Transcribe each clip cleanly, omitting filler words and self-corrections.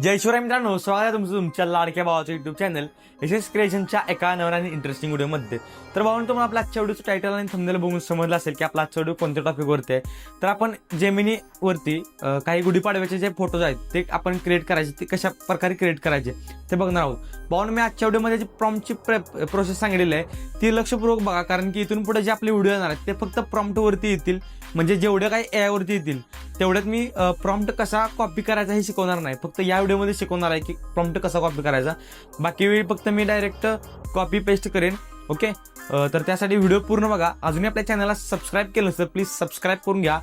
जय शिवराय मित्रांनो, स्वागत आहे तुमचं तुमच्या लाडक्या भावाचं युट्यूब चॅनल यशस क्रिएशनच्या एका नवीन आणि इंटरेस्टिंग व्हिडिओमध्ये. तर भावांनो, तुम्हाला आपल्या आजच्या व्हिडिओचं टायटल आणि थंबनेल बघून समजलं असेल की आपला आजचा व्हिडिओ कोणत्या टॉपिकवरती आहे. तर आपण जेमिनीवरती काही गुढीपाडव्याचे जे फोटोज आहेत ते आपण क्रिएट करायचे, ते कशा प्रकारे क्रिएट करायचे ते बघणार आहोत. भावांनो, मी आजच्या व्हिडिओमध्ये जी प्रॉम्प्टची प्रोसेस सांगितलेली आहे ती लक्षपूर्वक बघा, कारण की इथून पुढे जे आपले व्हिडिओ येणार आहेत ते फक्त प्रॉम्प्टवरती येतील. म्हणजे जेवढे काही AI वरती येतील तेवढ्यात मी प्रॉम्प्ट कसा कॉपी करायचा हे शिकवणार नाही, फक्त या व्हिडिओमध्ये शिकवणार आहे की प्रॉम्प्ट कसा कॉपी करायचा. बाकी वेळी फक्त मी डायरेक्ट कॉपी पेस्ट करेन. ओके, तर त्यासाठी व्हिडिओ पूर्ण बघा. अजूनही आपल्या चॅनलला सबस्क्राईब केलं तर प्लीज सबस्क्राईब करून घ्या.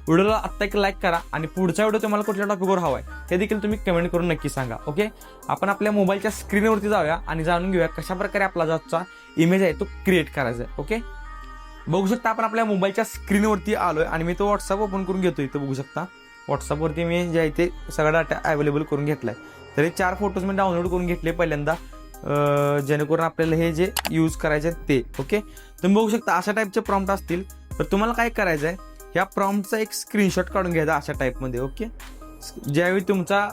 व्हिडिओला आत्ता एक लाईक करा आणि पुढचा व्हिडिओ तुम्हाला कुठल्या टॉपिकवर हवा आहे ते देखील तुम्ही कमेंट करून नक्की सांगा. ओके, आपण आपल्या मोबाईलच्या स्क्रीनवरती जाऊया आणि जाणून घेऊया कशा प्रकारे आपला जो आजचा इमेज आहे तो क्रिएट करायचा आहे. ओके, बघू शकता आपण आपल्या मोबाईलच्या स्क्रीनवरती आलोय आणि मी तो व्हॉट्सअप ओपन करून घेतो. इथं बघू शकता व्हॉट्सअपवरती मी जे आहे ते सगळा डाटा अवेलेबल करून घेतलाय. तर हे 4 फोटोज मी डाउनलोड करून घेतले पहिल्यांदा, जेणेकरून आपल्याला हे जे यूज करायचे ते. ओके, तुम्ही बघू शकता अशा टाईपचे प्रॉम्प्ट असतील. तर तुम्हाला काय करायचं आहे, ह्या प्रॉम्प्टचा एक स्क्रीनशॉट काढून घ्यायचा अशा टाईपमध्ये. ओके, ज्यावेळी तुमचा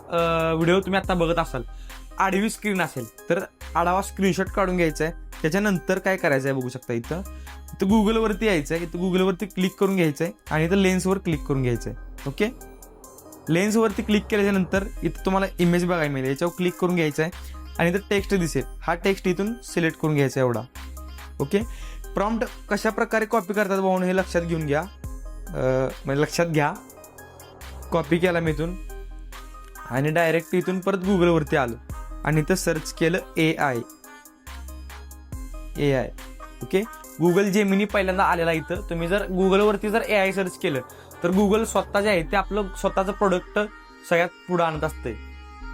व्हिडिओ तुम्ही आता बघत असाल, आडवी स्क्रीन असेल तर आडावा स्क्रीनशॉट काढून घ्यायचा आहे. त्याच्यानंतर काय करायचं आहे बघू शकता, इथं गुगलवरती यायचं आहे. इथं गुगलवरती क्लिक करून घ्यायचं आहे आणि इथं लेन्सवर क्लिक करून घ्यायचं आहे. ओके, लेन्सवरती क्लिक केल्याच्यानंतर इथं तुम्हाला इमेज बघायला मिळेल, याच्यावर क्लिक करून घ्यायचं आहे आणि इथं टेक्स्ट दिसेल, हा टेक्स्ट इथून सिलेक्ट करून घ्यायचा एवढा. ओके, प्रॉम्प्ट कशा प्रकारे कॉपी करतात भाऊन हे लक्षात घेऊन घ्या, म्हणजे लक्षात घ्या. कॉपी केला मी इथून आणि डायरेक्ट इथून परत गुगलवरती आलो आणि इथं सर्च केलं AI. ओके, गुगल जेमिनी पहिल्यांदा आलेला. इथं तुम्ही जर गुगलवरती जर AI सर्च केलं तर गुगल स्वतः जे आहे ते आपलं स्वतःचं प्रोडक्ट सगळ्यात पुढे आणत असते.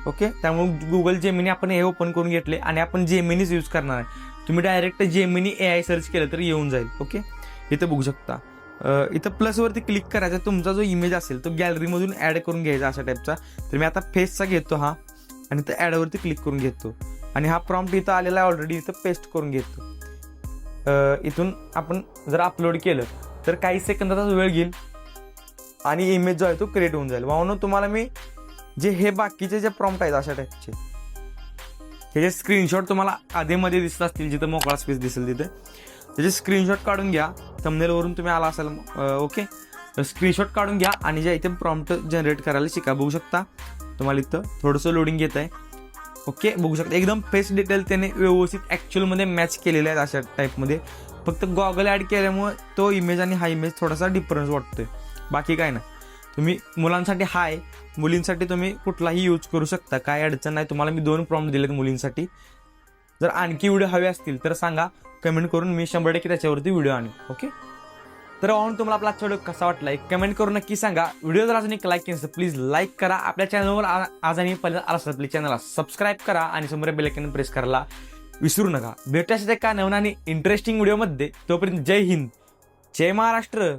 ओके, त्यामुळे गुगल जेमिनी आपण हे ओपन करून घेतले आणि आपण जेमिनीच यूज करणार आहे. तुम्ही डायरेक्ट जेमिनी AI सर्च केलं तर येऊन जाईल. ओके, इथं बघू शकता, इथं प्लसवरती क्लिक करायचा, तुमचा जो इमेज असेल तो गॅलरीमधून ॲड करून घ्यायचा अशा टाईपचा. तर मी आता फेसचा घेतो हा आणि इथं ॲडवरती क्लिक करून घेतो आणि हा प्रॉम्प्ट इथं आलेला आहे ऑलरेडी, इथं पेस्ट करून घेतो. इथून आपण जर अपलोड केलं तर काही सेकंदाचा वेळ घेईल आणि इमेज जो आहे तो क्रिएट होऊन जाईल. म्हणून तुम्हाला मी जे हे बाकीचे जे प्रॉम्प्ट आहेत अशा टाईपचे त्याचे स्क्रीनशॉट तुम्हाला आधीमध्ये दिसत असतील, जिथं मोकळा स्पेस दिसेल तिथे त्याचे स्क्रीनशॉट काढून घ्या. थंबनेलवरून तुम्ही आला असाल. ओके, तर स्क्रीनशॉट काढून घ्या आणि ज्या इथे प्रॉम्प्ट जनरेट करायला शिका. बघू शकता तुम्हाला इथं थोडंसं लोडिंग घेत आहे. ओके, बघू शकता एकदम फेस डिटेल त्याने व्यवस्थित ॲक्च्युअलमध्ये मॅच केलेले आहेत अशा टाईपमध्ये. फक्त गॉगल ॲड केल्यामुळे तो इमेज आणि हा इमेज थोडासा डिफरन्स वाटतोय, बाकी काय नाही. तुम्ही मुलांसाठी हाय, मुलींसाठी तुम्ही कुठलाही यूज करू शकता, काय अडचण नाही. तुम्हाला मी 2 प्रॉम्प्ट दिलेत मुलींसाठी. जर आणखी व्हिडिओ हवे असतील तर सांगा कमेंट करून, मी 100% त्याच्यावरती व्हिडिओ आणेन. ओके, तर ऑन तुम्हाला आपला आजचा व्हिडिओ कसा वाटला एक कमेंट करून नक्की सांगा. व्हिडिओ जर अजून एक लाईक केलं तर प्लीज लाईक करा. आपल्या चॅनलवर आज आणि पहिल्यांदा आला असेल आपल्या चॅनलला सबस्क्राईब करा आणि समोर बेल आयकॉन प्रेस करायला विसरू नका. भेटूया एका नवीन आणि इंटरेस्टिंग व्हिडिओमध्ये. तोपर्यंत जय हिंद, जय महाराष्ट्र.